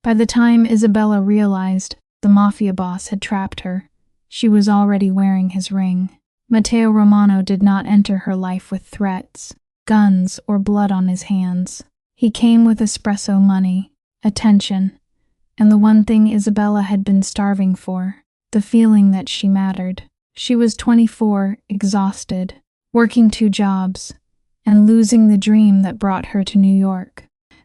By the time Isabella realized the Mafia boss had trapped her, she was already wearing his ring. Matteo Romano did not enter her life with threats, guns, or blood on his hands. He came with espresso money, attention, and the one thing Isabella had been starving for, the feeling that she mattered. She was 24, exhausted, working 2 jobs, and losing the dream that brought her to New York.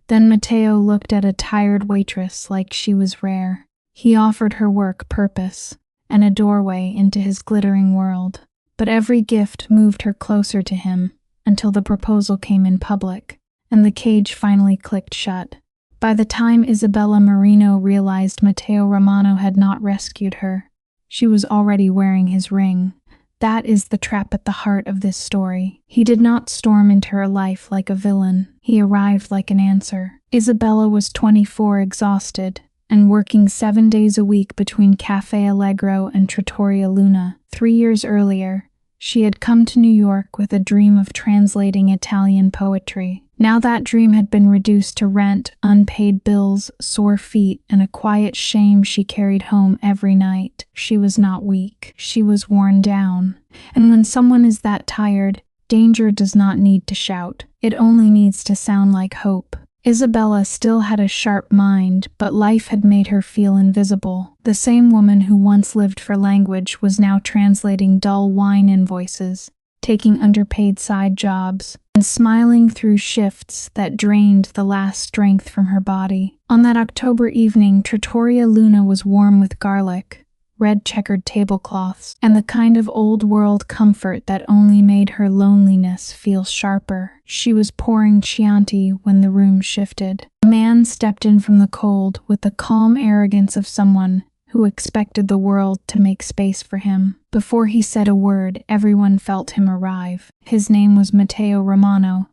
Then Matteo looked at a tired waitress like she was rare. He offered her work, purpose, and a doorway into his glittering world. But every gift moved her closer to him until the proposal came in public, and the cage finally clicked shut. By the time Isabella Marino realized Matteo Romano had not rescued her, she was already wearing his ring. That is the trap at the heart of this story. He did not storm into her life like a villain. He arrived like an answer. Isabella was 24, exhausted, and working 7 days a week between Cafe Allegro and Trattoria Luna. 3 years earlier, she had come to New York with a dream of translating Italian poetry. Now that dream had been reduced to rent, unpaid bills, sore feet, and a quiet shame she carried home every night. She was not weak. She was worn down. And when someone is that tired, danger does not need to shout. It only needs to sound like hope. Isabella still had a sharp mind, but life had made her feel invisible. The same woman who once lived for language was now translating dull wine invoices, taking underpaid side jobs, and smiling through shifts that drained the last strength from her body. On that October evening, Trattoria Luna was warm with garlic, red checkered tablecloths, and the kind of old-world comfort that only made her loneliness feel sharper. She was pouring Chianti when the room shifted. A man stepped in from the cold with the calm arrogance of someone who expected the world to make space for him. Before he said a word, everyone felt him arrive. His name was Matteo Romano,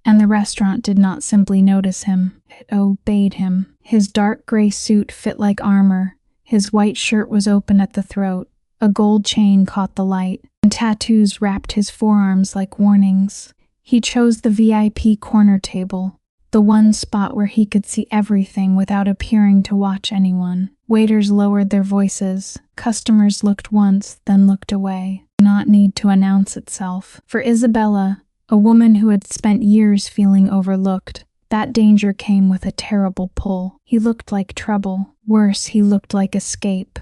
and the restaurant did not simply notice him, it obeyed him. His dark gray suit fit like armor. His white shirt was open at the throat, a gold chain caught the light, and tattoos wrapped his forearms like warnings. He chose the VIP corner table, the one spot where he could see everything without appearing to watch anyone. Waiters lowered their voices. Customers looked once, then looked away. It did not need to announce itself. For Isabella, a woman who had spent years feeling overlooked, that danger came with a terrible pull. He looked like trouble. Worse, he looked like escape.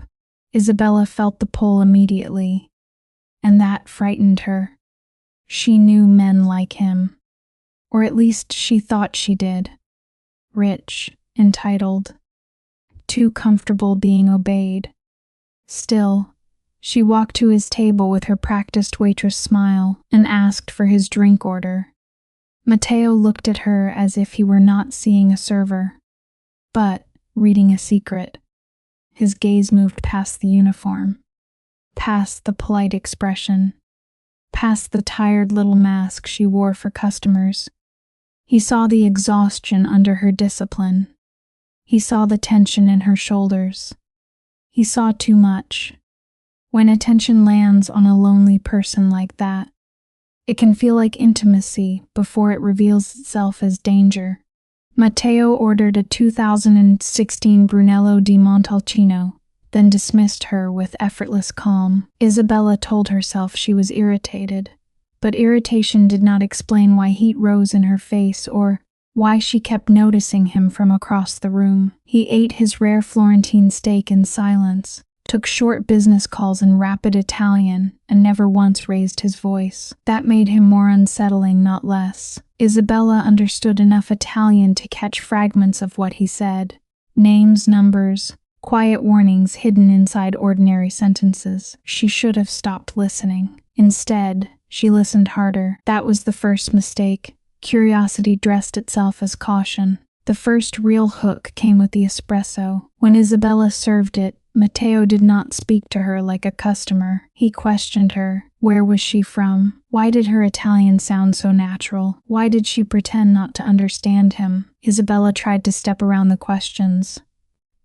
Isabella felt the pull immediately, and that frightened her. She knew men like him, or at least she thought she did. Rich, entitled, too comfortable being obeyed. Still, she walked to his table with her practiced waitress smile and asked for his drink order. Matteo looked at her as if he were not seeing a server, but reading a secret. His gaze moved past the uniform, past the polite expression, past the tired little mask she wore for customers. He saw the exhaustion under her discipline. He saw the tension in her shoulders. He saw too much. When attention lands on a lonely person like that, it can feel like intimacy before it reveals itself as danger. Matteo ordered a 2016 Brunello di Montalcino, then dismissed her with effortless calm. Isabella told herself she was irritated, but irritation did not explain why heat rose in her face or why she kept noticing him from across the room. He ate his rare Florentine steak in silence, took short business calls in rapid Italian, and never once raised his voice. That made him more unsettling, not less. Isabella understood enough Italian to catch fragments of what he said. Names, numbers, quiet warnings hidden inside ordinary sentences. She should have stopped listening. Instead, she listened harder. That was the first mistake. Curiosity dressed itself as caution. The first real hook came with the espresso. When Isabella served it, Matteo did not speak to her like a customer. He questioned her. Where was she from? Why did her Italian sound so natural? Why did she pretend not to understand him? Isabella tried to step around the questions,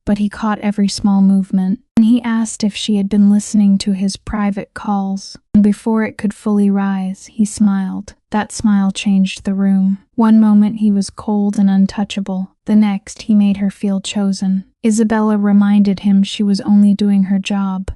but he caught every small movement. And he asked if she had been listening to his private calls. And before it could fully rise, he smiled. That smile changed the room. One moment he was cold and untouchable. The next, he made her feel chosen. Isabella reminded him she was only doing her job,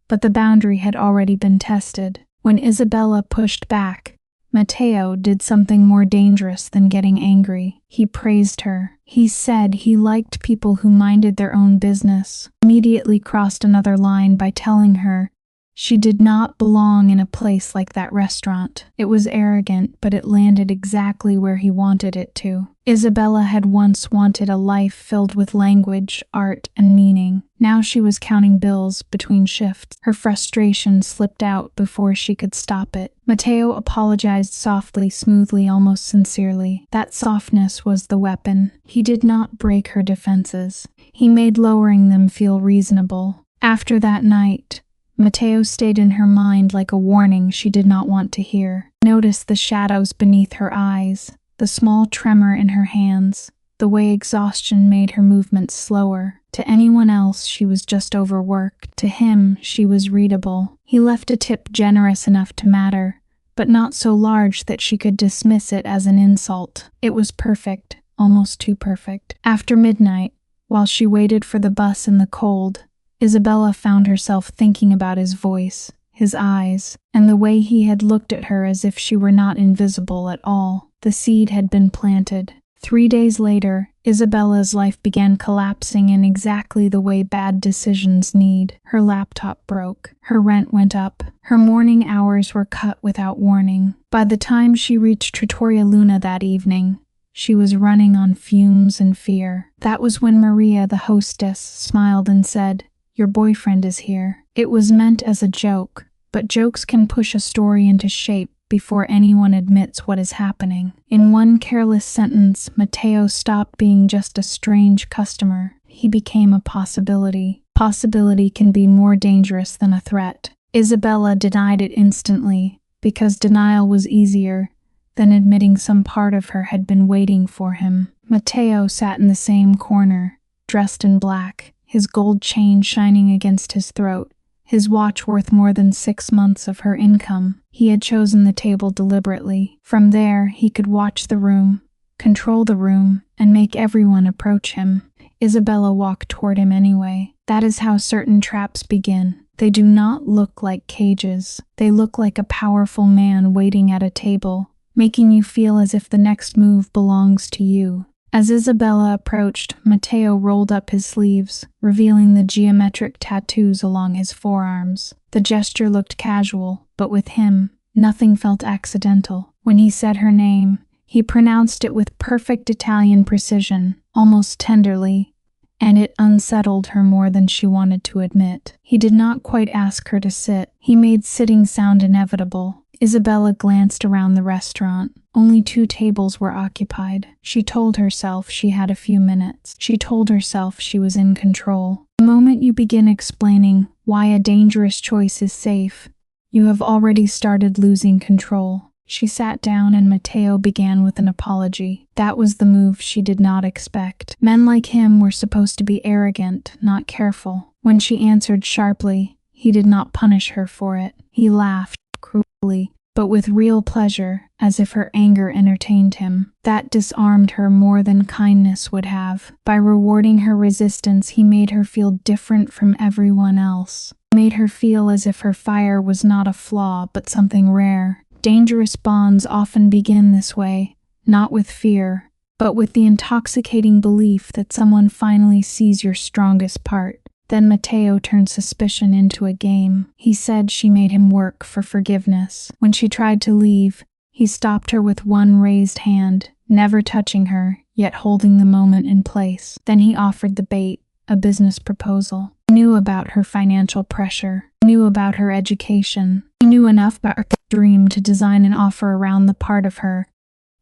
but the boundary had already been tested. When Isabella pushed back, Matteo did something more dangerous than getting angry. He praised her. He said he liked people who minded their own business. Immediately crossed another line by telling her she did not belong in a place like that restaurant. It was arrogant, but it landed exactly where he wanted it to. Isabella had once wanted a life filled with language, art, and meaning. Now she was counting bills between shifts. Her frustration slipped out before she could stop it. Matteo apologized softly, smoothly, almost sincerely. That softness was the weapon. He did not break her defenses. He made lowering them feel reasonable. After that night, Matteo stayed in her mind like a warning she did not want to hear. Noticed the shadows beneath her eyes, the small tremor in her hands, the way exhaustion made her movements slower. To anyone else, she was just overworked. To him, she was readable. He left a tip generous enough to matter, but not so large that she could dismiss it as an insult. It was perfect, almost too perfect. After midnight, while she waited for the bus in the cold, Isabella found herself thinking about his voice, his eyes, and the way he had looked at her as if she were not invisible at all. The seed had been planted. 3 days later, Isabella's life began collapsing in exactly the way bad decisions need. Her laptop broke. Her rent went up. Her morning hours were cut without warning. By the time she reached Trattoria Luna that evening, she was running on fumes and fear. That was when Maria, the hostess, smiled and said, "Your boyfriend is here." It was meant as a joke, but jokes can push a story into shape before anyone admits what is happening. In one careless sentence, Matteo stopped being just a strange customer. He became a possibility. Possibility can be more dangerous than a threat. Isabella denied it instantly, because denial was easier than admitting some part of her had been waiting for him. Matteo sat in the same corner, dressed in black, his gold chain shining against his throat, his watch worth more than 6 months of her income. He had chosen the table deliberately. From there, he could watch the room, control the room, and make everyone approach him. Isabella walked toward him anyway. That is how certain traps begin. They do not look like cages. They look like a powerful man waiting at a table, making you feel as if the next move belongs to you. As Isabella approached, Matteo rolled up his sleeves, revealing the geometric tattoos along his forearms. The gesture looked casual, but with him, nothing felt accidental. When he said her name, he pronounced it with perfect Italian precision, almost tenderly, and it unsettled her more than she wanted to admit. He did not quite ask her to sit. He made sitting sound inevitable. Isabella glanced around the restaurant. Only 2 tables were occupied. She told herself she had a few minutes. She told herself she was in control. The moment you begin explaining why a dangerous choice is safe, you have already started losing control. She sat down and Matteo began with an apology. That was the move she did not expect. Men like him were supposed to be arrogant, not careful. When she answered sharply, he did not punish her for it. He laughed cruelly, but with real pleasure, as if her anger entertained him. That disarmed her more than kindness would have. By rewarding her resistance, he made her feel different from everyone else. He made her feel as if her fire was not a flaw, but something rare. Dangerous bonds often begin this way, not with fear, but with the intoxicating belief that someone finally sees your strongest part. Then Matteo turned suspicion into a game. He said she made him work for forgiveness. When she tried to leave, he stopped her with one raised hand, never touching her, yet holding the moment in place. Then he offered the bait, a business proposal. He knew about her financial pressure. He knew about her education. He knew enough about her dream to design an offer around the part of her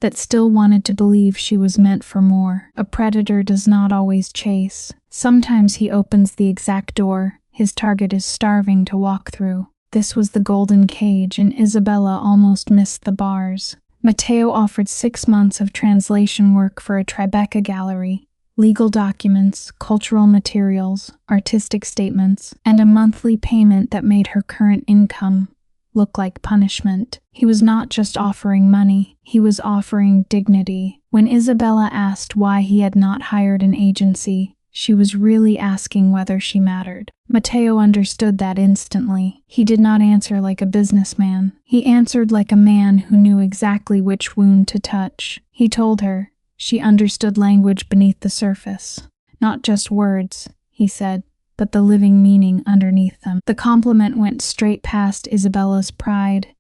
that still wanted to believe she was meant for more. A predator does not always chase. Sometimes he opens the exact door his target is starving to walk through. This was the golden cage, and Isabella almost missed the bars. Matteo offered 6 months of translation work for a Tribeca gallery, legal documents, cultural materials, artistic statements, and a monthly payment that made her current income look like punishment. He was not just offering money, he was offering dignity. When Isabella asked why he had not hired an agency, she was really asking whether she mattered. Matteo understood that instantly. He did not answer like a businessman. He answered like a man who knew exactly which wound to touch. He told her. She understood language beneath the surface. Not just words, he said, but the living meaning underneath them. The compliment went straight past Isabella's pride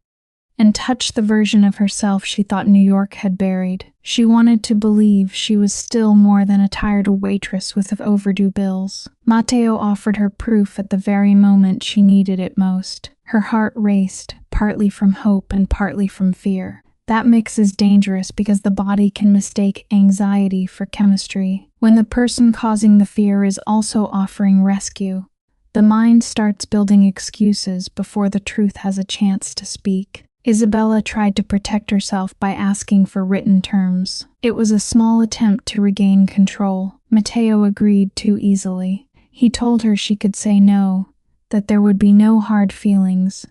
and touched the version of herself she thought New York had buried. She wanted to believe she was still more than a tired waitress with overdue bills. Matteo offered her proof at the very moment she needed it most. Her heart raced, partly from hope and partly from fear. That mix is dangerous because the body can mistake anxiety for chemistry. When the person causing the fear is also offering rescue, the mind starts building excuses before the truth has a chance to speak. Isabella tried to protect herself by asking for written terms. It was a small attempt to regain control. Matteo agreed too easily. He told her she could say no, that there would be no hard feelings,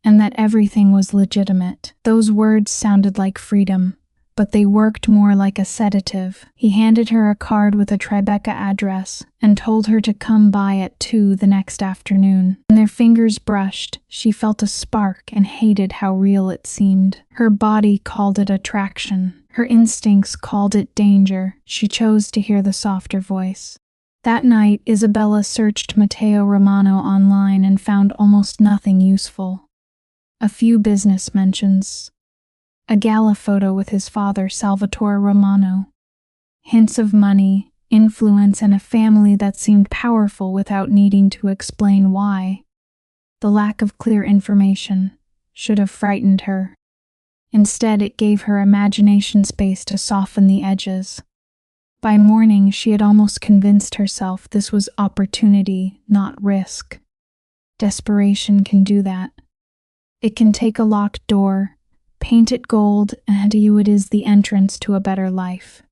and that everything was legitimate. Those words sounded like freedom, but they worked more like a sedative. He handed her a card with a Tribeca address and told her to come by at 2 the next afternoon. When their fingers brushed, she felt a spark and hated how real it seemed. Her body called it attraction. Her instincts called it danger. She chose to hear the softer voice. That night, Isabella searched Matteo Romano online and found almost nothing useful. A few business mentions. A gala photo with his father, Salvatore Romano. Hints of money, influence, and a family that seemed powerful without needing to explain why. The lack of clear information should have frightened her. Instead, it gave her imagination space to soften the edges. By morning, she had almost convinced herself this was opportunity, not risk. Desperation can do that. It can take a locked door, paint it gold, and you it is the entrance to a better life.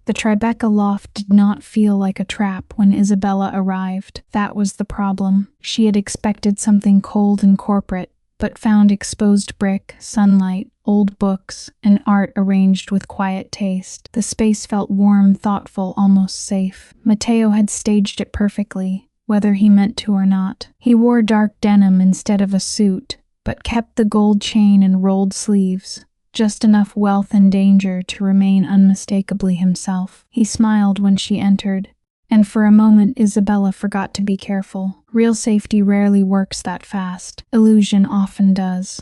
The Tribeca loft did not feel like a trap when Isabella arrived. That was the problem. She had expected something cold and corporate, but found exposed brick, sunlight, old books, and art arranged with quiet taste. The space felt warm, thoughtful, almost safe. Matteo had staged it perfectly, whether he meant to or not. He wore dark denim instead of a suit, but kept the gold chain and rolled sleeves, just enough wealth and danger to remain unmistakably himself. He smiled when she entered, and for a moment Isabella forgot to be careful. Real safety rarely works that fast. Illusion often does.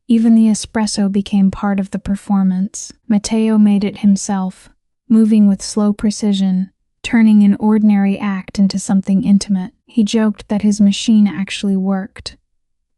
Even the espresso became part of the performance. Matteo made it himself, moving with slow precision, turning an ordinary act into something intimate. He joked that his machine actually worked,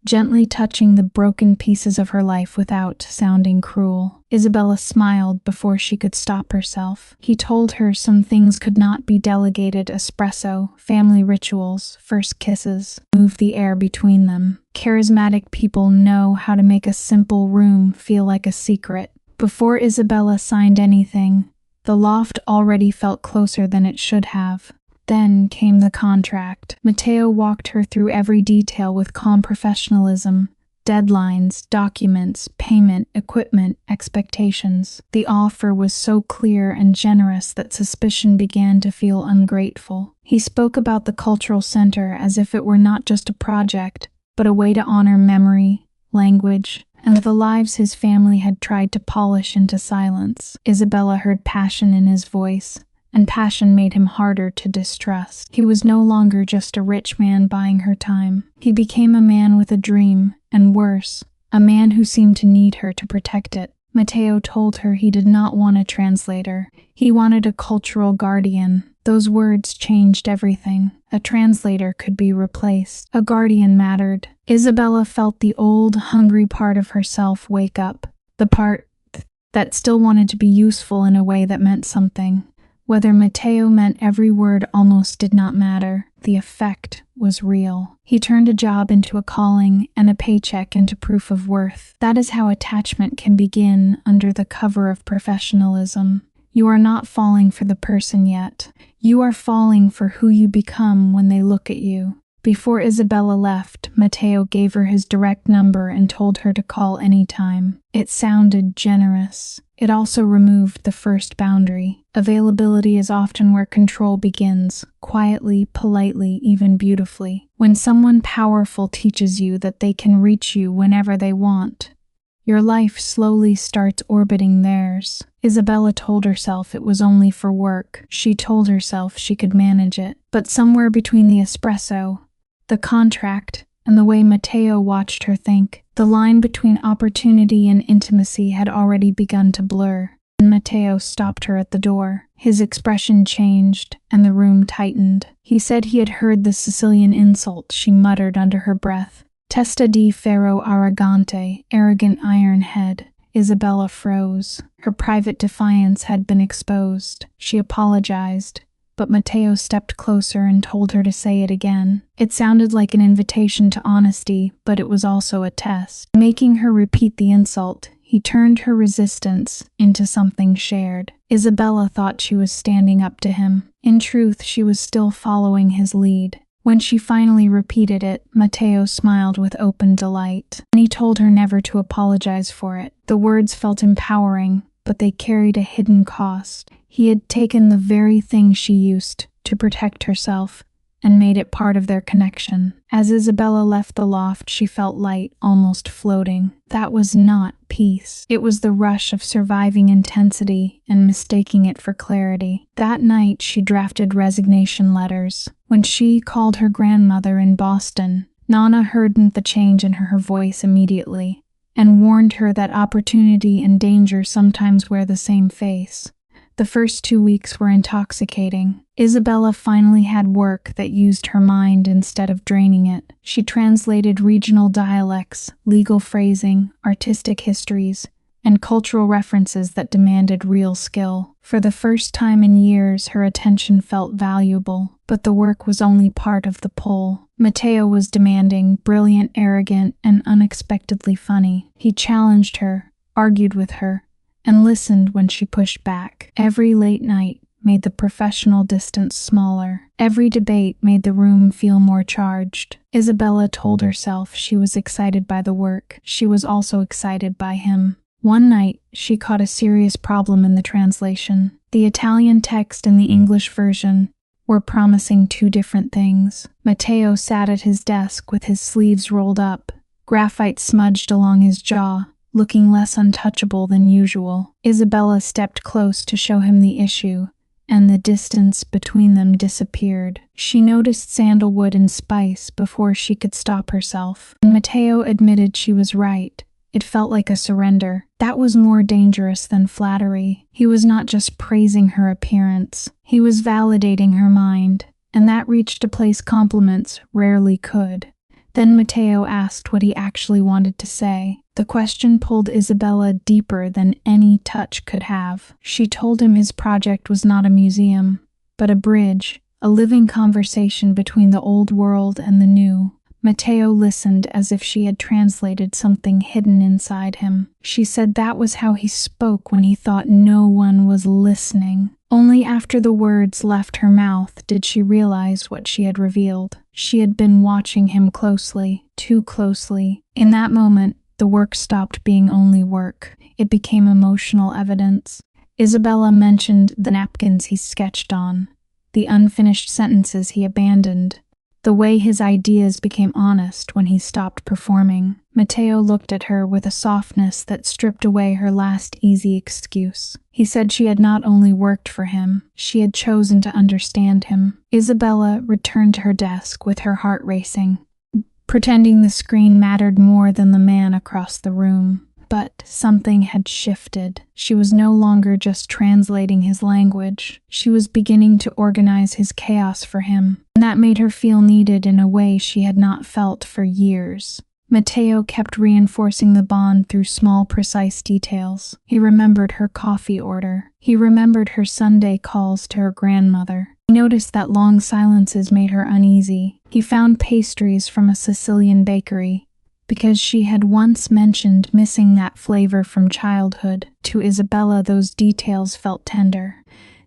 gently touching the broken pieces of her life without sounding cruel. Isabella smiled before she could stop herself. He told her some things could not be delegated: espresso, family rituals, first kisses, move the air between them. Charismatic people know how to make a simple room feel like a secret. Before Isabella signed anything, the loft already felt closer than it should have. Then came the contract. Matteo walked her through every detail with calm professionalism. Deadlines, documents, payment, equipment, expectations. The offer was so clear and generous that suspicion began to feel ungrateful. He spoke about the cultural center as if it were not just a project, but a way to honor memory, language, and the lives his family had tried to polish into silence. Isabella heard passion in his voice, and passion made him harder to distrust. He was no longer just a rich man buying her time. He became a man with a dream, and worse, a man who seemed to need her to protect it. Matteo told her he did not want a translator. He wanted a cultural guardian. Those words changed everything. A translator could be replaced. A guardian mattered. Isabella felt the old, hungry part of herself wake up. The part that still wanted to be useful in a way that meant something. Whether Matteo meant every word almost did not matter. The effect was real. He turned a job into a calling and a paycheck into proof of worth. That is how attachment can begin under the cover of professionalism. You are not falling for the person yet. You are falling for who you become when they look at you. Before Isabella left, Matteo gave her his direct number and told her to call anytime. It sounded generous. It also removed the first boundary. Availability is often where control begins, quietly, politely, even beautifully. When someone powerful teaches you that they can reach you whenever they want, your life slowly starts orbiting theirs. Isabella told herself it was only for work. She told herself she could manage it. But somewhere between the espresso, the contract, and the way Matteo watched her think, the line between opportunity and intimacy had already begun to blur. And Matteo stopped her at the door. His expression changed, and the room tightened. He said he had heard the Sicilian insult she muttered under her breath. Testa di ferro arrogante, arrogant iron head. Isabella froze. Her private defiance had been exposed. She apologized, but Matteo stepped closer and told her to say it again. It sounded like an invitation to honesty, but it was also a test. Making her repeat the insult, he turned her resistance into something shared. Isabella thought she was standing up to him. In truth, she was still following his lead. When she finally repeated it, Matteo smiled with open delight, and he told her never to apologize for it. The words felt empowering, but they carried a hidden cost. He had taken the very thing she used to protect herself and made it part of their connection. As Isabella left the loft, she felt light, almost floating. That was not peace. It was the rush of surviving intensity and mistaking it for clarity. That night, she drafted resignation letters. When she called her grandmother in Boston, Nana heard the change in her voice immediately and warned her that opportunity and danger sometimes wear the same face. The first 2 weeks were intoxicating. Isabella finally had work that used her mind instead of draining it. She translated regional dialects, legal phrasing, artistic histories, and cultural references that demanded real skill. For the first time in years, her attention felt valuable, but the work was only part of the pull. Matteo was demanding, brilliant, arrogant, and unexpectedly funny. He challenged her, argued with her, and listened when she pushed back. Every late night made the professional distance smaller. Every debate made the room feel more charged. Isabella told herself she was excited by the work. She was also excited by him. One night, she caught a serious problem in the translation. The Italian text and the English version were promising two different things. Matteo sat at his desk with his sleeves rolled up, graphite smudged along his jaw, looking less untouchable than usual. Isabella stepped close to show him the issue, and the distance between them disappeared. She noticed sandalwood and spice before she could stop herself. And Matteo admitted she was right. It felt like a surrender. That was more dangerous than flattery. He was not just praising her appearance. He was validating her mind, and that reached a place compliments rarely could. Then Matteo asked what he actually wanted to say. The question pulled Isabella deeper than any touch could have. She told him his project was not a museum, but a bridge, a living conversation between the old world and the new. Matteo listened as if she had translated something hidden inside him. She said that was how he spoke when he thought no one was listening. Only after the words left her mouth did she realize what she had revealed. She had been watching him closely, too closely. In that moment, the work stopped being only work. It became emotional evidence. Isabella mentioned the napkins he sketched on, the unfinished sentences he abandoned, the way his ideas became honest when he stopped performing. Matteo looked at her with a softness that stripped away her last easy excuse. He said she had not only worked for him, she had chosen to understand him. Isabella returned to her desk with her heart racing, pretending the screen mattered more than the man across the room. But something had shifted. She was no longer just translating his language. She was beginning to organize his chaos for him, and that made her feel needed in a way she had not felt for years. Matteo kept reinforcing the bond through small, precise details. He remembered her coffee order. He remembered her Sunday calls to her grandmother. He noticed that long silences made her uneasy. He found pastries from a Sicilian bakery, because she had once mentioned missing that flavor from childhood. To Isabella, those details felt tender.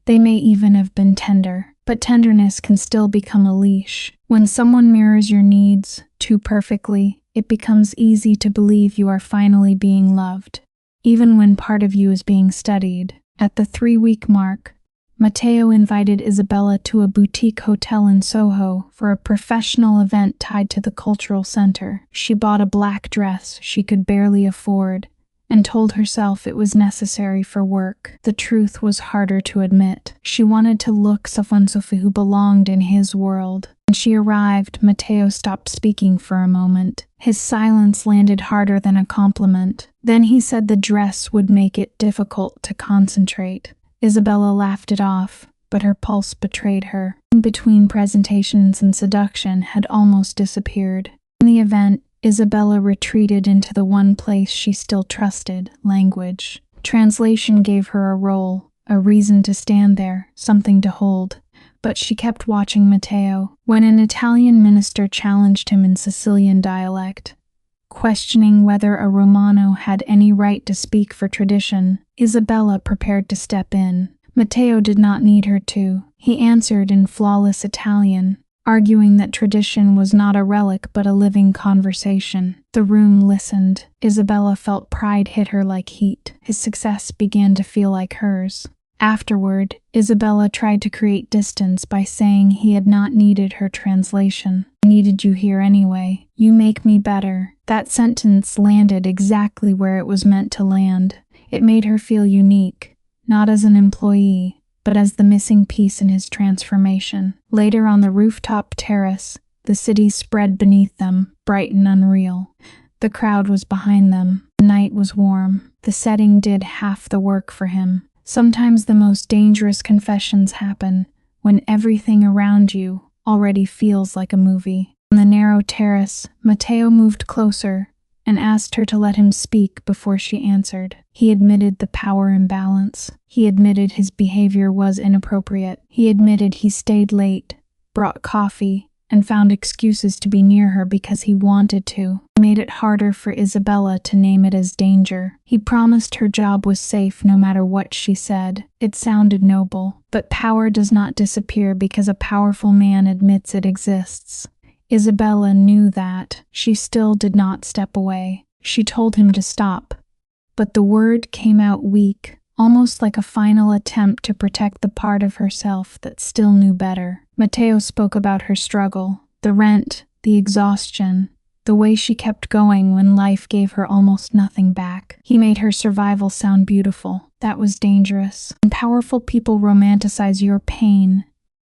They may even have been tender. But tenderness can still become a leash. When someone mirrors your needs too perfectly, it becomes easy to believe you are finally being loved, even when part of you is being studied. At the 3-week mark, Matteo invited Isabella to a boutique hotel in Soho for a professional event tied to the cultural center. She bought a black dress she could barely afford and told herself it was necessary for work. The truth was harder to admit. She wanted to look someone who belonged in his world. When she arrived, Matteo stopped speaking for a moment. His silence landed harder than a compliment. Then he said the dress would make it difficult to concentrate. Isabella laughed it off, but her pulse betrayed her. In between presentations and seduction had almost disappeared. In the event, Isabella retreated into the one place she still trusted, language. Translation gave her a role, a reason to stand there, something to hold. But she kept watching Matteo. When an Italian minister challenged him in Sicilian dialect, questioning whether a Romano had any right to speak for tradition, Isabella prepared to step in. Matteo did not need her to. He answered in flawless Italian, arguing that tradition was not a relic but a living conversation. The room listened. Isabella felt pride hit her like heat. His success began to feel like hers. Afterward, Isabella tried to create distance by saying he had not needed her translation. "I needed you here anyway. You make me better." That sentence landed exactly where it was meant to land. It made her feel unique, not as an employee, but as the missing piece in his transformation. Later on the rooftop terrace, the city spread beneath them, bright and unreal. The crowd was behind them. The night was warm. The setting did half the work for him. Sometimes the most dangerous confessions happen when everything around you already feels like a movie. On the narrow terrace, Matteo moved closer and asked her to let him speak before she answered. He admitted the power imbalance. He admitted his behavior was inappropriate. He admitted he stayed late, brought coffee, and found excuses to be near her because he wanted to. He made it harder for Isabella to name it as danger. He promised her job was safe no matter what she said. It sounded noble, but power does not disappear because a powerful man admits it exists. Isabella knew that. She still did not step away. She told him to stop, but the word came out weak, almost like a final attempt to protect the part of herself that still knew better. Matteo spoke about her struggle, the rent, the exhaustion, the way she kept going when life gave her almost nothing back. He made her survival sound beautiful. That was dangerous. When powerful people romanticize your pain,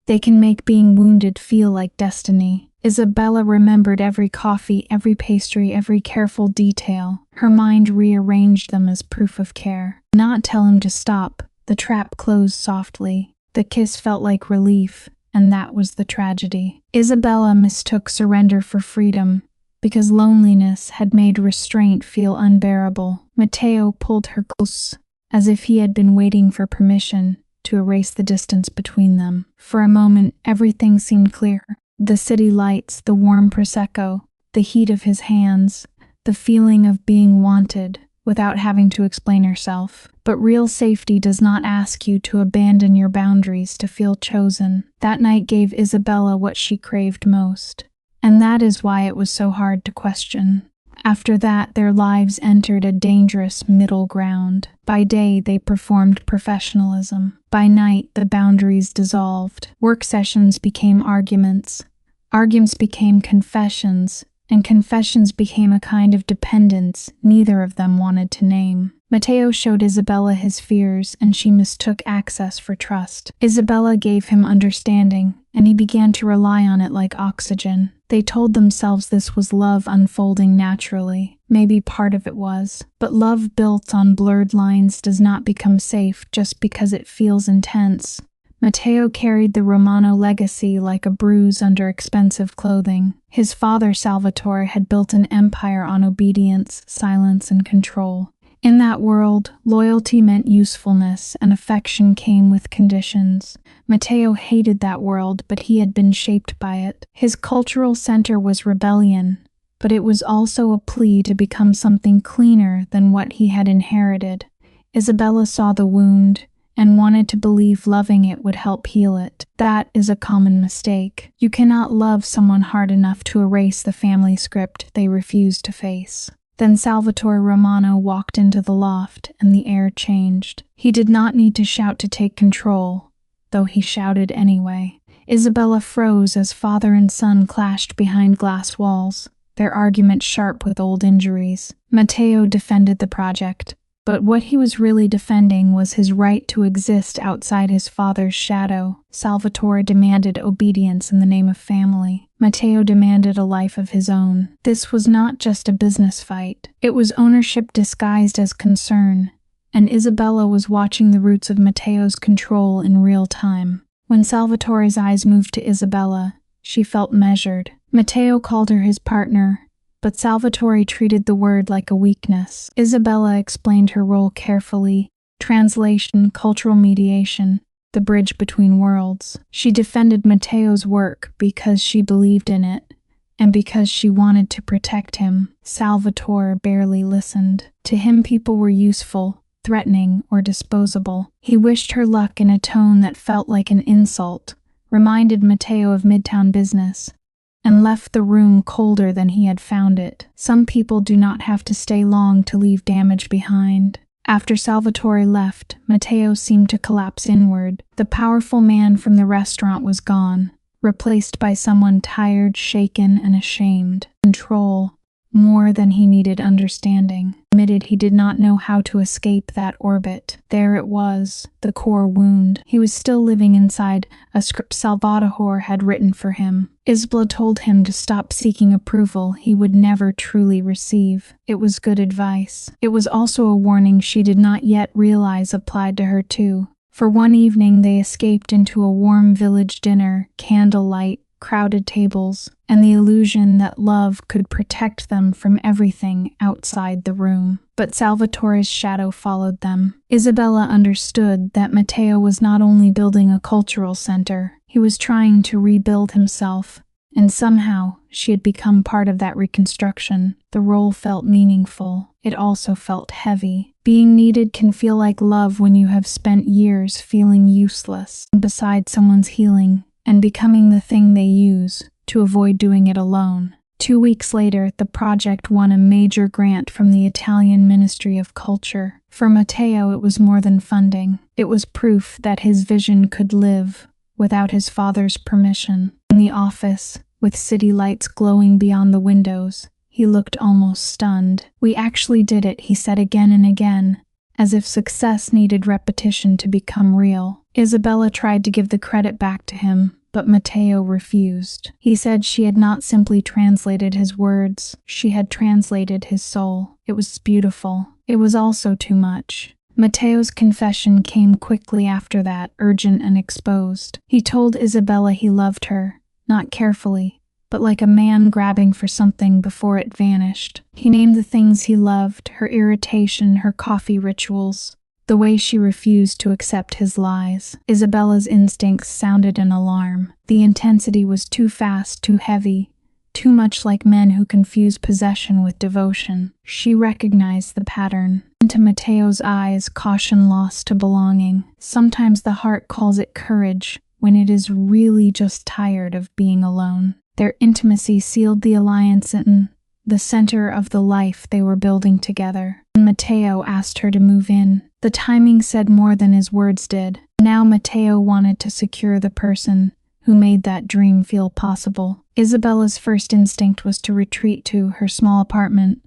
they can make being wounded feel like destiny. Isabella remembered every coffee, every pastry, every careful detail. Her mind rearranged them as proof of care. Not tell him to stop. The trap closed softly. The kiss felt like relief, and that was the tragedy. Isabella mistook surrender for freedom because loneliness had made restraint feel unbearable. Matteo pulled her close, as if he had been waiting for permission to erase the distance between them. For a moment, everything seemed clear. The city lights, the warm prosecco, the heat of his hands, the feeling of being wanted without having to explain herself. But real safety does not ask you to abandon your boundaries to feel chosen. That night gave Isabella what she craved most, and that is why it was so hard to question. After that, their lives entered a dangerous middle ground. By day, they performed professionalism. By night, the boundaries dissolved. Work sessions became arguments. Arguments became confessions, and confessions became a kind of dependence neither of them wanted to name. Matteo showed Isabella his fears, and she mistook access for trust. Isabella gave him understanding, and he began to rely on it like oxygen. They told themselves this was love unfolding naturally. Maybe part of it was. But love built on blurred lines does not become safe just because it feels intense. Matteo carried the Romano legacy like a bruise under expensive clothing. His father, Salvatore, had built an empire on obedience, silence, and control. In that world, loyalty meant usefulness, and affection came with conditions. Matteo hated that world, but he had been shaped by it. His cultural center was rebellion, but it was also a plea to become something cleaner than what he had inherited. Isabella saw the wound, and wanted to believe loving it would help heal it. That is a common mistake. You cannot love someone hard enough to erase the family script they refuse to face. Then Salvatore Romano walked into the loft, and the air changed. He did not need to shout to take control, though he shouted anyway. Isabella froze as father and son clashed behind glass walls, their argument sharp with old injuries. Matteo defended the project, but what he was really defending was his right to exist outside his father's shadow. Salvatore demanded obedience in the name of family. Matteo demanded a life of his own. This was not just a business fight. It was ownership disguised as concern, and Isabella was watching the roots of Matteo's control in real time. When Salvatore's eyes moved to Isabella, she felt measured. Matteo called her his partner, but Salvatore treated the word like a weakness. Isabella explained her role carefully: translation, cultural mediation, the bridge between worlds. She defended Matteo's work because she believed in it, and because she wanted to protect him. Salvatore barely listened. To him, people were useful, threatening, or disposable. He wished her luck in a tone that felt like an insult, reminded Matteo of Midtown business, and left the room colder than he had found it. Some people do not have to stay long to leave damage behind. After Salvatore left, Matteo seemed to collapse inward. The powerful man from the restaurant was gone, replaced by someone tired, shaken, and ashamed. Control, more than he needed understanding. Admitted he did not know how to escape that orbit. There it was, the core wound. He was still living inside a script Salvatore had written for him. Isabella told him to stop seeking approval he would never truly receive. It was good advice. It was also a warning she did not yet realize applied to her too. For one evening they escaped into a warm village dinner, candlelight, crowded tables, and the illusion that love could protect them from everything outside the room. But Salvatore's shadow followed them. Isabella understood that Matteo was not only building a cultural center, he was trying to rebuild himself, and somehow she had become part of that reconstruction. The role felt meaningful. It also felt heavy. Being needed can feel like love when you have spent years feeling useless beside someone's healing and becoming the thing they use to avoid doing it alone. 2 weeks later, the project won a major grant from the Italian Ministry of Culture. For Matteo, it was more than funding. It was proof that his vision could live without his father's permission. In the office, with city lights glowing beyond the windows, he looked almost stunned. "We actually did it," he said again and again, as if success needed repetition to become real. Isabella tried to give the credit back to him, but Matteo refused. He said she had not simply translated his words, she had translated his soul. It was beautiful. It was also too much. Matteo's confession came quickly after that, urgent and exposed. He told Isabella he loved her, not carefully, but like a man grabbing for something before it vanished. He named the things he loved, her irritation, her coffee rituals, the way she refused to accept his lies. Isabella's instincts sounded an alarm. The intensity was too fast, too heavy, too much like men who confuse possession with devotion. She recognized the pattern. Into Matteo's eyes, caution lost to belonging. Sometimes the heart calls it courage when it is really just tired of being alone. Their intimacy sealed the alliance in the center of the life they were building together. Matteo asked her to move in. The timing said more than his words did. Now Matteo wanted to secure the person who made that dream feel possible. Isabella's first instinct was to retreat to her small apartment,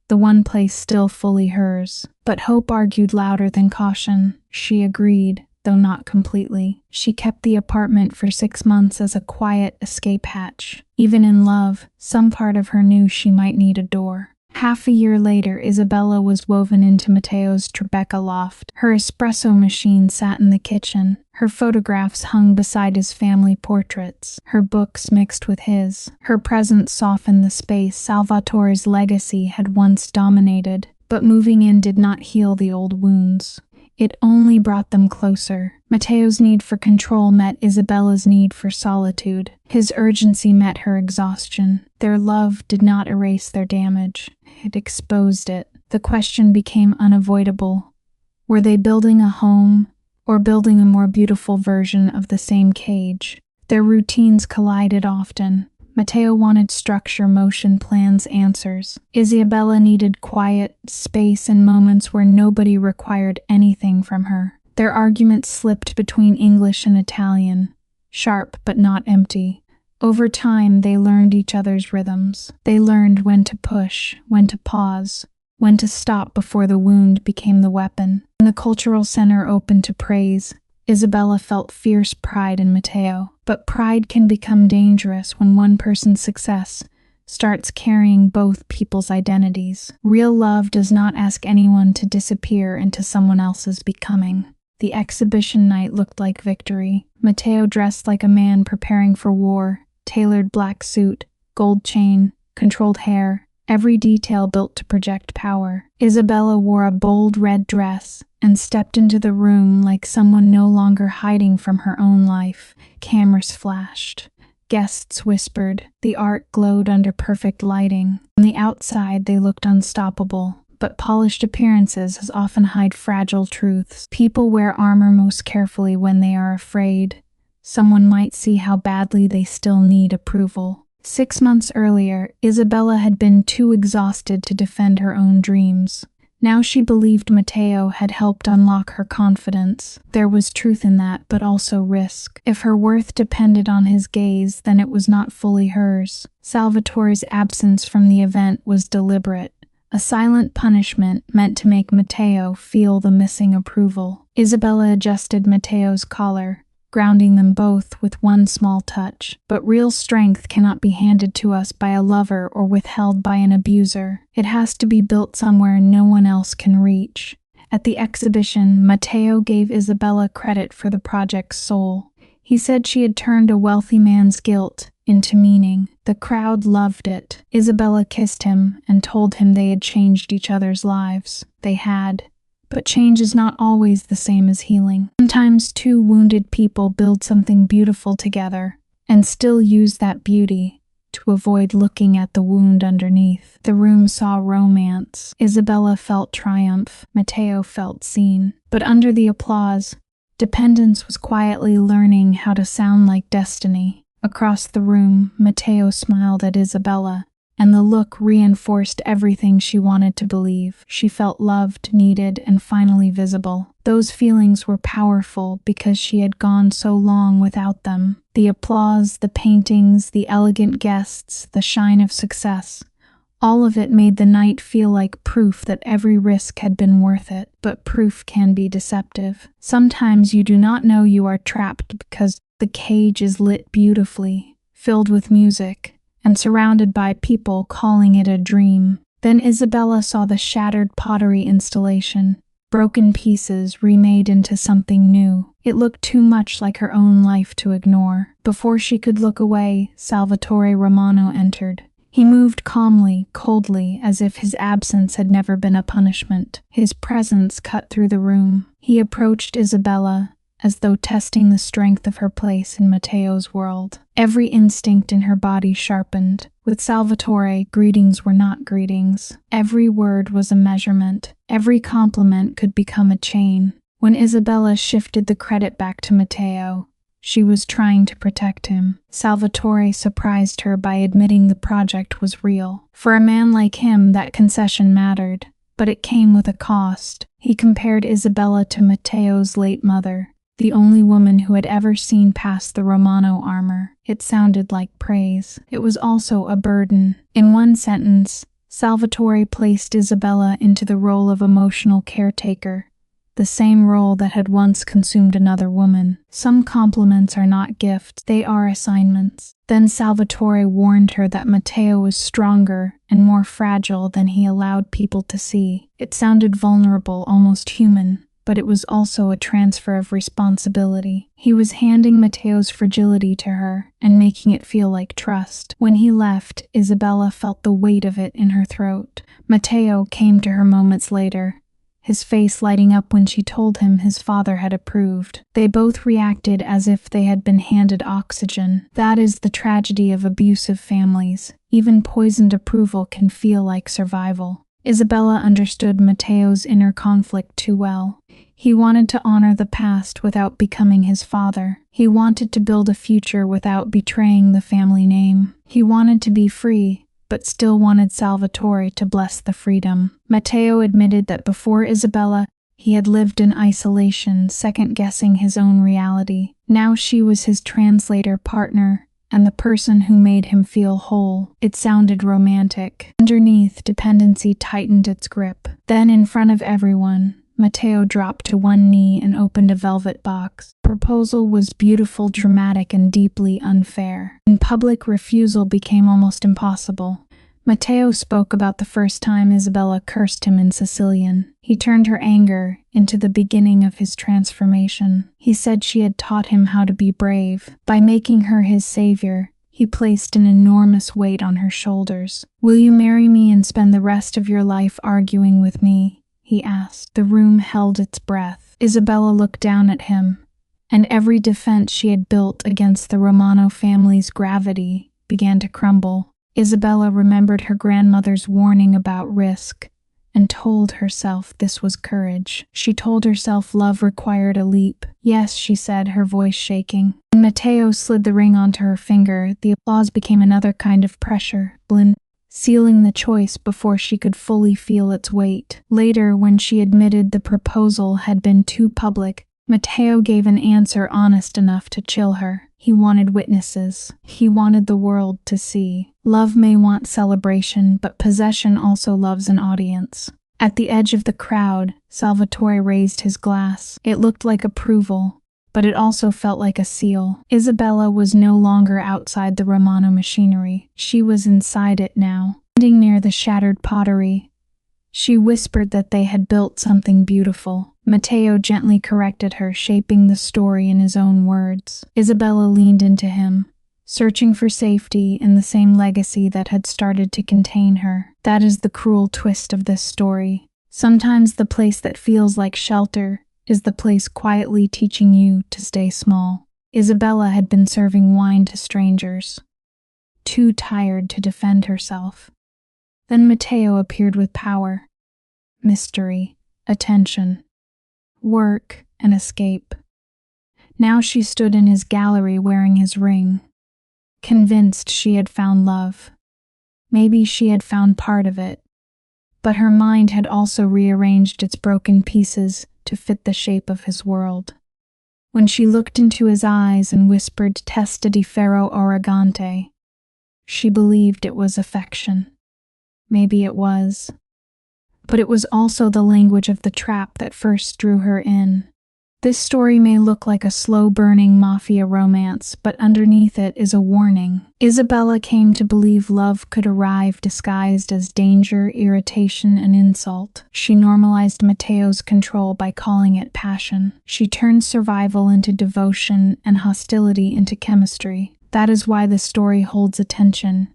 the one place still fully hers. But hope argued louder than caution. She agreed, though not completely. She kept the apartment for 6 months as a quiet escape hatch. Even in love, some part of her knew she might need a door. Half a year later, Isabella was woven into Matteo's Tribeca loft. Her espresso machine sat in the kitchen. Her photographs hung beside his family portraits. Her books mixed with his. Her presence softened the space Salvatore's legacy had once dominated. But moving in did not heal the old wounds. It only brought them closer. Matteo's need for control met Isabella's need for solitude. His urgency met her exhaustion. Their love did not erase their damage. It exposed it. The question became unavoidable. Were they building a home or building a more beautiful version of the same cage. Their routines collided often. Matteo wanted structure, motion, plans, answers. Isabella needed quiet, space, and moments where nobody required anything from her. Their arguments slipped between English and Italian, sharp but not empty. Over time, they learned each other's rhythms. They learned when to push, when to pause, when to stop before the wound became the weapon. When the cultural center opened to praise, Isabella felt fierce pride in Matteo. But pride can become dangerous when one person's success starts carrying both people's identities. Real love does not ask anyone to disappear into someone else's becoming. The exhibition night looked like victory. Matteo dressed like a man preparing for war, tailored black suit, gold chain, controlled hair, every detail built to project power. Isabella wore a bold red dress and stepped into the room like someone no longer hiding from her own life. Cameras flashed. Guests whispered. The art glowed under perfect lighting. On the outside, they looked unstoppable. But polished appearances often hide fragile truths. People wear armor most carefully when they are afraid. Someone might see how badly they still need approval. 6 months earlier, Isabella had been too exhausted to defend her own dreams. Now she believed Matteo had helped unlock her confidence. There was truth in that, but also risk. If her worth depended on his gaze, then it was not fully hers. Salvatore's absence from the event was deliberate. A silent punishment meant to make Matteo feel the missing approval. Isabella adjusted Matteo's collar, grounding them both with one small touch. But real strength cannot be handed to us by a lover or withheld by an abuser. It has to be built somewhere no one else can reach. At the exhibition, Matteo gave Isabella credit for the project's soul. He said she had turned a wealthy man's guilt into meaning. The crowd loved it. Isabella kissed him and told him they had changed each other's lives. They had. But change is not always the same as healing. Sometimes two wounded people build something beautiful together and still use that beauty to avoid looking at the wound underneath. The room saw romance. Isabella felt triumph. Matteo felt seen. But under the applause, dependence was quietly learning how to sound like destiny. Across the room, Matteo smiled at Isabella, and the look reinforced everything she wanted to believe. She felt loved, needed, and finally visible. Those feelings were powerful because she had gone so long without them. The applause, the paintings, the elegant guests, the shine of success, all of it made the night feel like proof that every risk had been worth it. But proof can be deceptive. Sometimes you do not know you are trapped because the cage is lit beautifully, filled with music, and surrounded by people calling it a dream. Then Isabella saw the shattered pottery installation, broken pieces remade into something new. It looked too much like her own life to ignore. Before she could look away, Salvatore Romano entered. He moved calmly, coldly, as if his absence had never been a punishment. His presence cut through the room. He approached Isabella, as though testing the strength of her place in Matteo's world. Every instinct in her body sharpened. With Salvatore, greetings were not greetings. Every word was a measurement. Every compliment could become a chain. When Isabella shifted the credit back to Matteo, she was trying to protect him. Salvatore surprised her by admitting the project was real. For a man like him, that concession mattered, but it came with a cost. He compared Isabella to Matteo's late mother, the only woman who had ever seen past the Romano armor. It sounded like praise. It was also a burden. In one sentence, Salvatore placed Isabella into the role of emotional caretaker, the same role that had once consumed another woman. Some compliments are not gifts, they are assignments. Then Salvatore warned her that Matteo was stronger and more fragile than he allowed people to see. It sounded vulnerable, almost human, but it was also a transfer of responsibility. He was handing Matteo's fragility to her and making it feel like trust. When he left, Isabella felt the weight of it in her throat. Matteo came to her moments later, his face lighting up when she told him his father had approved. They both reacted as if they had been handed oxygen. That is the tragedy of abusive families. Even poisoned approval can feel like survival. Isabella understood Matteo's inner conflict too well. He wanted to honor the past without becoming his father. He wanted to build a future without betraying the family name. He wanted to be free, but still wanted Salvatore to bless the freedom. Matteo admitted that before Isabella, he had lived in isolation, second-guessing his own reality. Now she was his translator partner, and the person who made him feel whole. It sounded romantic. Underneath, dependency tightened its grip. Then, in front of everyone, Matteo dropped to one knee and opened a velvet box. The proposal was beautiful, dramatic, and deeply unfair. In public, refusal became almost impossible. Matteo spoke about the first time Isabella cursed him in Sicilian. He turned her anger into the beginning of his transformation. He said she had taught him how to be brave. By making her his savior, he placed an enormous weight on her shoulders. "Will you marry me and spend the rest of your life arguing with me?" he asked. The room held its breath. Isabella looked down at him, and every defense she had built against the Romano family's gravity began to crumble. Isabella remembered her grandmother's warning about risk and told herself this was courage. She told herself love required a leap. "Yes," she said, her voice shaking. When Matteo slid the ring onto her finger, the applause became another kind of pressure, sealing the choice before she could fully feel its weight. Later, when she admitted the proposal had been too public, Matteo gave an answer honest enough to chill her. He wanted witnesses. He wanted the world to see. Love may want celebration, but possession also loves an audience. At the edge of the crowd, Salvatore raised his glass. It looked like approval, but it also felt like a seal. Isabella was no longer outside the Romano machinery. She was inside it now. Standing near the shattered pottery, she whispered that they had built something beautiful. Matteo gently corrected her, shaping the story in his own words. Isabella leaned into him, searching for safety in the same legacy that had started to contain her. That is the cruel twist of this story. Sometimes the place that feels like shelter is the place quietly teaching you to stay small. Isabella had been serving wine to strangers, too tired to defend herself. Then Matteo appeared with power, mystery, attention, work, and escape. Now she stood in his gallery wearing his ring, convinced she had found love. Maybe she had found part of it, but her mind had also rearranged its broken pieces to fit the shape of his world. When she looked into his eyes and whispered "Testa di ferro arrogante," she believed it was affection. Maybe it was. But it was also the language of the trap that first drew her in. This story may look like a slow-burning mafia romance, but underneath it is a warning. Isabella came to believe love could arrive disguised as danger, irritation, and insult. She normalized Matteo's control by calling it passion. She turned survival into devotion and hostility into chemistry. That is why the story holds attention.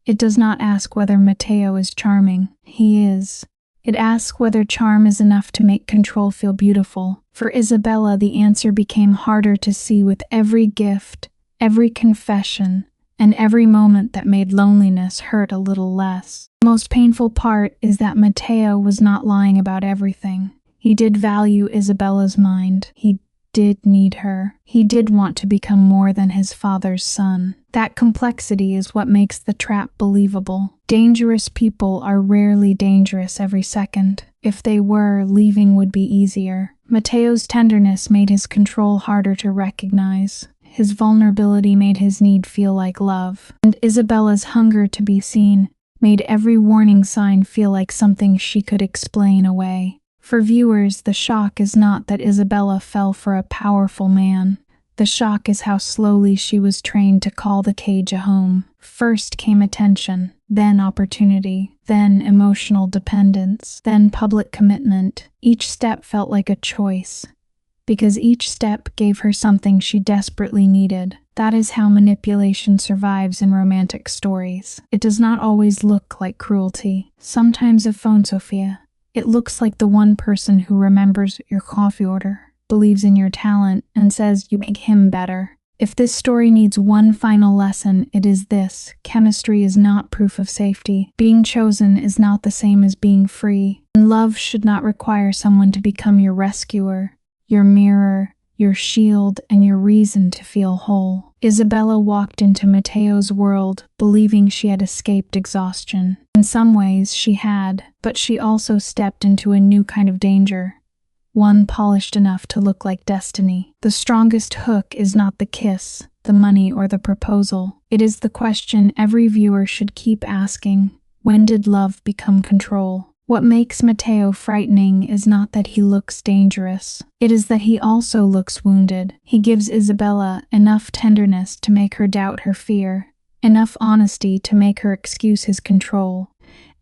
It does not ask whether Matteo is charming. He is. It asks whether charm is enough to make control feel beautiful. For Isabella, the answer became harder to see with every gift, every confession, and every moment that made loneliness hurt a little less. The most painful part is that Matteo was not lying about everything. He did value Isabella's mind. He did need her. He did want to become more than his father's son. That complexity is what makes the trap believable. Dangerous people are rarely dangerous every second. If they were, leaving would be easier. Matteo's tenderness made his control harder to recognize. His vulnerability made his need feel like love. And Isabella's hunger to be seen made every warning sign feel like something she could explain away. For viewers, the shock is not that Isabella fell for a powerful man. The shock is how slowly she was trained to call the cage a home. First came attention, then opportunity, then emotional dependence, then public commitment. Each step felt like a choice, because each step gave her something she desperately needed. That is how manipulation survives in romantic stories. It does not always look like cruelty. Sometimes a phone, Sophia. It looks like the one person who remembers your coffee order, believes in your talent, and says you make him better. If this story needs one final lesson, it is this: chemistry is not proof of safety. Being chosen is not the same as being free. And love should not require someone to become your rescuer, your mirror, your shield, and your reason to feel whole. Isabella walked into Matteo's world believing she had escaped exhaustion. In some ways, she had, but she also stepped into a new kind of danger. One polished enough to look like destiny. The strongest hook is not the kiss, the money, or the proposal. It is the question every viewer should keep asking: when did love become control? What makes Matteo frightening is not that he looks dangerous. It is that he also looks wounded. He gives Isabella enough tenderness to make her doubt her fear, enough honesty to make her excuse his control,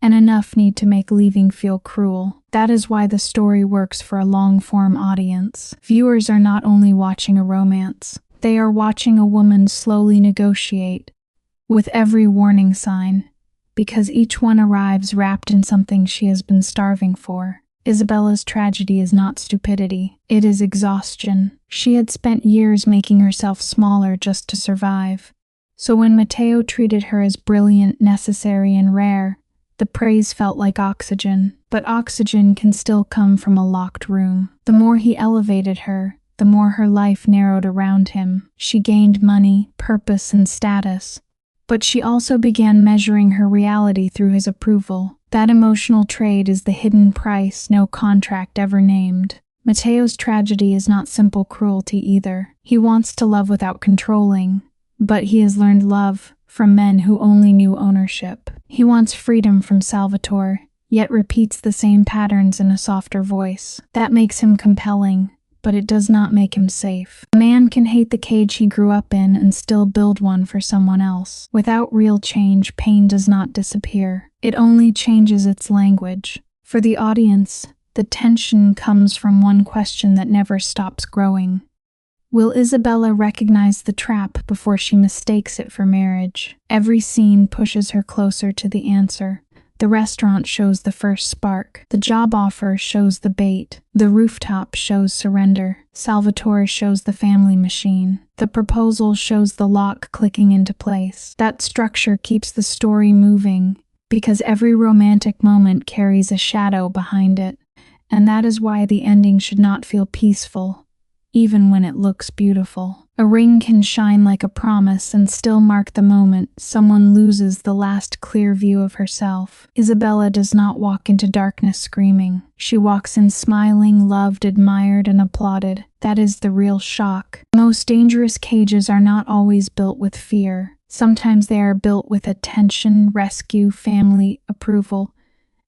and enough need to make leaving feel cruel. That is why the story works for a long-form audience. Viewers are not only watching a romance, they are watching a woman slowly negotiate with every warning sign, because each one arrives wrapped in something she has been starving for. Isabella's tragedy is not stupidity, it is exhaustion. She had spent years making herself smaller just to survive. So when Matteo treated her as brilliant, necessary, and rare, the praise felt like oxygen. But oxygen can still come from a locked room. The more he elevated her, the more her life narrowed around him. She gained money, purpose, and status, but she also began measuring her reality through his approval. That emotional trade is the hidden price no contract ever named. Matteo's tragedy is not simple cruelty either. He wants to love without controlling, but he has learned love from men who only knew ownership. He wants freedom from Salvatore, yet repeats the same patterns in a softer voice. That makes him compelling, but it does not make him safe. A man can hate the cage he grew up in and still build one for someone else. Without real change, pain does not disappear. It only changes its language. For the audience, the tension comes from one question that never stops growing. Will Isabella recognize the trap before she mistakes it for marriage? Every scene pushes her closer to the answer. The restaurant shows the first spark. The job offer shows the bait. The rooftop shows surrender. Salvatore shows the family machine. The proposal shows the lock clicking into place. That structure keeps the story moving, because every romantic moment carries a shadow behind it. And that is why the ending should not feel peaceful, even when it looks beautiful. A ring can shine like a promise and still mark the moment someone loses the last clear view of herself. Isabella does not walk into darkness screaming. She walks in smiling, loved, admired, and applauded. That is the real shock. The most dangerous cages are not always built with fear. Sometimes they are built with attention, rescue, family, approval,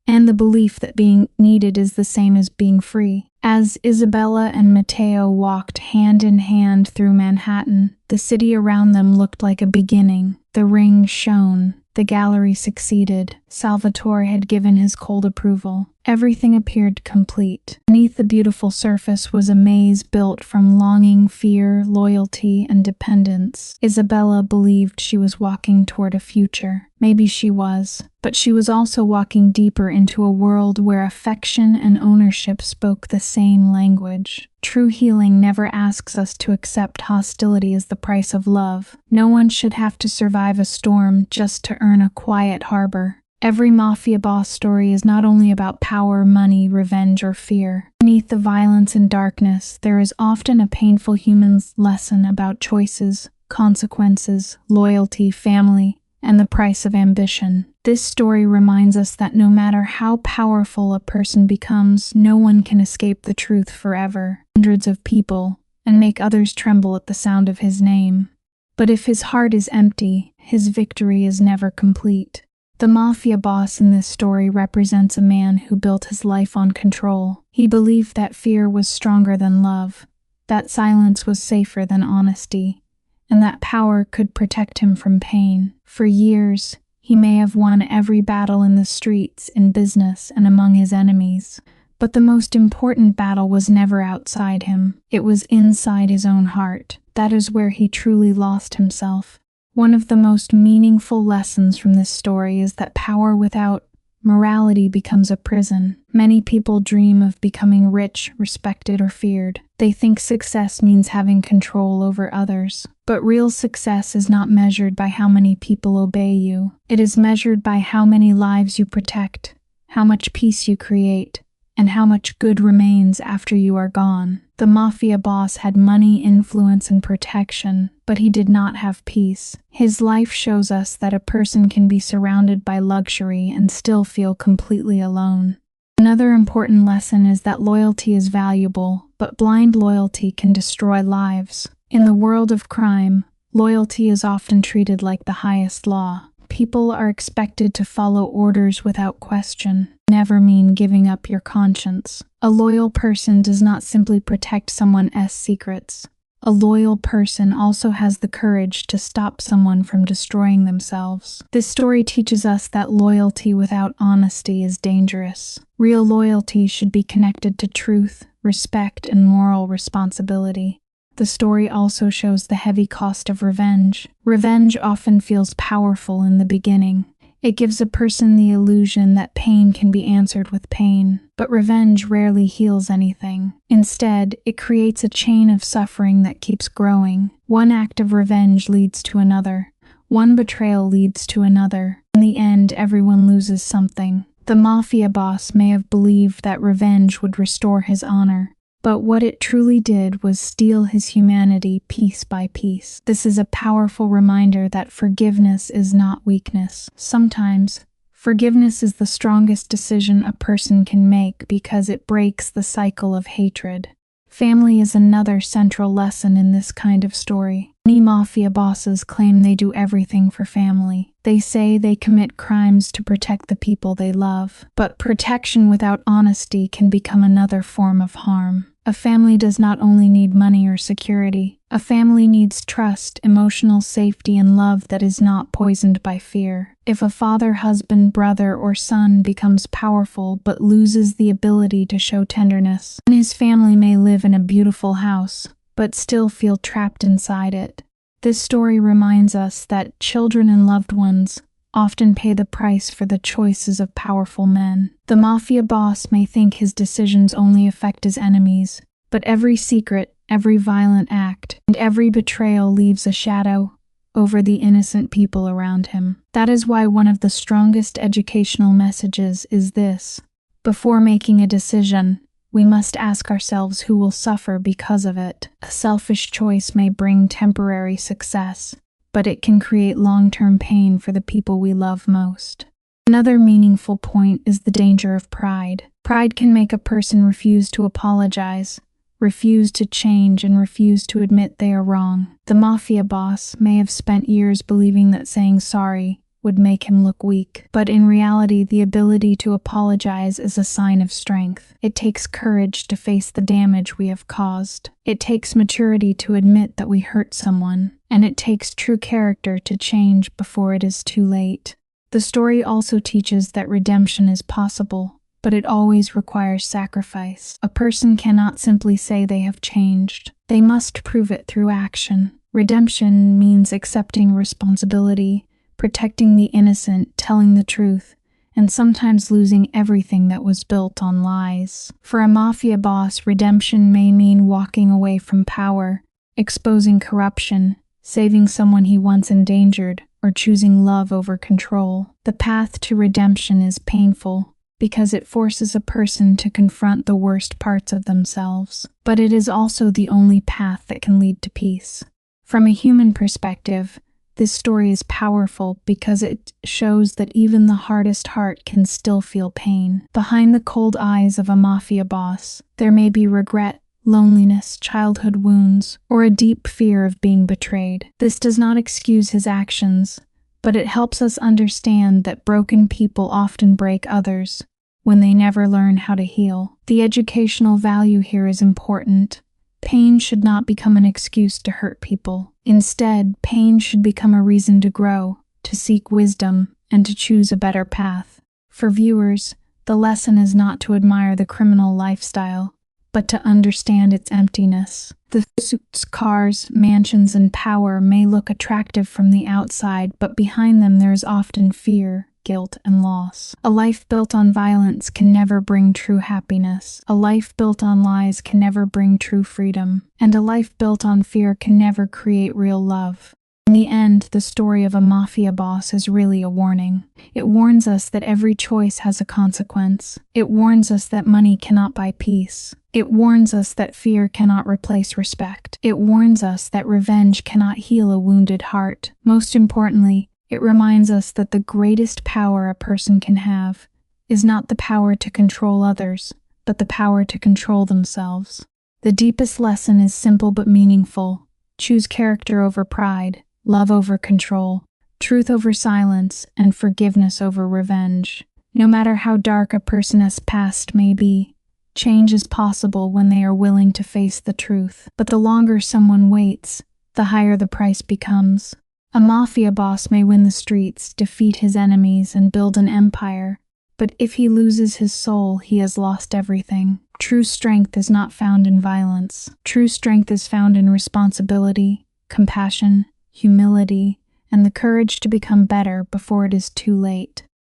and the belief that being needed is the same as being free. As Isabella and Matteo walked hand in hand through Manhattan, the city around them looked like a beginning. The ring shone. The gallery succeeded. Salvatore had given his cold approval. Everything appeared complete. Beneath the beautiful surface was a maze built from longing, fear, loyalty, and dependence. Isabella believed she was walking toward a future. Maybe she was, but she was also walking deeper into a world where affection and ownership spoke the same language. True healing never asks us to accept hostility as the price of love. No one should have to survive a storm just to earn a quiet harbor. Every mafia boss story is not only about power, money, revenge, or fear. Beneath the violence and darkness, there is often a painful human lesson about choices, consequences, loyalty, family, and the price of ambition. This story reminds us that no matter how powerful a person becomes, no one can escape the truth forever. Hundreds of people, and make others tremble at the sound of his name. But if his heart is empty, his victory is never complete. The mafia boss in this story represents a man who built his life on control. He believed that fear was stronger than love, that silence was safer than honesty, and that power could protect him from pain. For years, he may have won every battle in the streets, in business, and among his enemies. But the most important battle was never outside him. It was inside his own heart. That is where he truly lost himself. One of the most meaningful lessons from this story is that power without morality becomes a prison. Many people dream of becoming rich, respected, or feared. They think success means having control over others. But real success is not measured by how many people obey you. It is measured by how many lives you protect, how much peace you create, and how much good remains after you are gone. The mafia boss had money, influence, and protection, but he did not have peace. His life shows us that a person can be surrounded by luxury and still feel completely alone. Another important lesson is that loyalty is valuable, but blind loyalty can destroy lives. In the world of crime, loyalty is often treated like the highest law. People are expected to follow orders without question. Never mean giving up your conscience. A loyal person does not simply protect someone's secrets. A loyal person also has the courage to stop someone from destroying themselves. This story teaches us that loyalty without honesty is dangerous. Real loyalty should be connected to truth, respect, and moral responsibility. The story also shows the heavy cost of revenge. Revenge often feels powerful in the beginning. It gives a person the illusion that pain can be answered with pain, but revenge rarely heals anything. Instead, it creates a chain of suffering that keeps growing. One act of revenge leads to another. One betrayal leads to another. In the end, everyone loses something. The mafia boss may have believed that revenge would restore his honor, but what it truly did was steal his humanity piece by piece. This is a powerful reminder that forgiveness is not weakness. Sometimes, forgiveness is the strongest decision a person can make because it breaks the cycle of hatred. Family is another central lesson in this kind of story. Many mafia bosses claim they do everything for family. They say they commit crimes to protect the people they love. But protection without honesty can become another form of harm. A family does not only need money or security. A family needs trust, emotional safety, and love that is not poisoned by fear. If a father, husband, brother, or son becomes powerful but loses the ability to show tenderness, then his family may live in a beautiful house, but still feel trapped inside it. This story reminds us that children and loved ones often pay the price for the choices of powerful men. The mafia boss may think his decisions only affect his enemies, but every secret, every violent act, and every betrayal leaves a shadow over the innocent people around him. That is why one of the strongest educational messages is this: before making a decision, we must ask ourselves who will suffer because of it. A selfish choice may bring temporary success, but it can create long-term pain for the people we love most. Another meaningful point is the danger of pride. Pride can make a person refuse to apologize, refuse to change, and refuse to admit they are wrong. The mafia boss may have spent years believing that saying sorry would make him look weak, but in reality, the ability to apologize is a sign of strength. It takes courage to face the damage we have caused. It takes maturity to admit that we hurt someone, and it takes true character to change before it is too late. The story also teaches that redemption is possible, but it always requires sacrifice. A person cannot simply say they have changed. They must prove it through action. Redemption means accepting responsibility, protecting the innocent, telling the truth, and sometimes losing everything that was built on lies. For a mafia boss, redemption may mean walking away from power, exposing corruption, saving someone he once endangered, or choosing love over control. The path to redemption is painful because it forces a person to confront the worst parts of themselves, but it is also the only path that can lead to peace. From a human perspective, this story is powerful because it shows that even the hardest heart can still feel pain. Behind the cold eyes of a mafia boss, there may be regret, loneliness, childhood wounds, or a deep fear of being betrayed. This does not excuse his actions, but it helps us understand that broken people often break others when they never learn how to heal. The educational value here is important. Pain should not become an excuse to hurt people. Instead, pain should become a reason to grow, to seek wisdom, and to choose a better path. For viewers, the lesson is not to admire the criminal lifestyle, but to understand its emptiness. The suits, cars, mansions, and power may look attractive from the outside, but behind them there is often fear, guilt and loss. A life built on violence can never bring true happiness. A life built on lies can never bring true freedom. And a life built on fear can never create real love. In the end, the story of a mafia boss is really a warning. It warns us that every choice has a consequence. It warns us that money cannot buy peace. It warns us that fear cannot replace respect. It warns us that revenge cannot heal a wounded heart. Most importantly, it reminds us that the greatest power a person can have is not the power to control others, but the power to control themselves. The deepest lesson is simple but meaningful. Choose character over pride, love over control, truth over silence, and forgiveness over revenge. No matter how dark a person's past may be, change is possible when they are willing to face the truth. But the longer someone waits, the higher the price becomes. A mafia boss may win the streets, defeat his enemies, and build an empire, but if he loses his soul, he has lost everything. True strength is not found in violence. True strength is found in responsibility, compassion, humility, and the courage to become better before it is too late.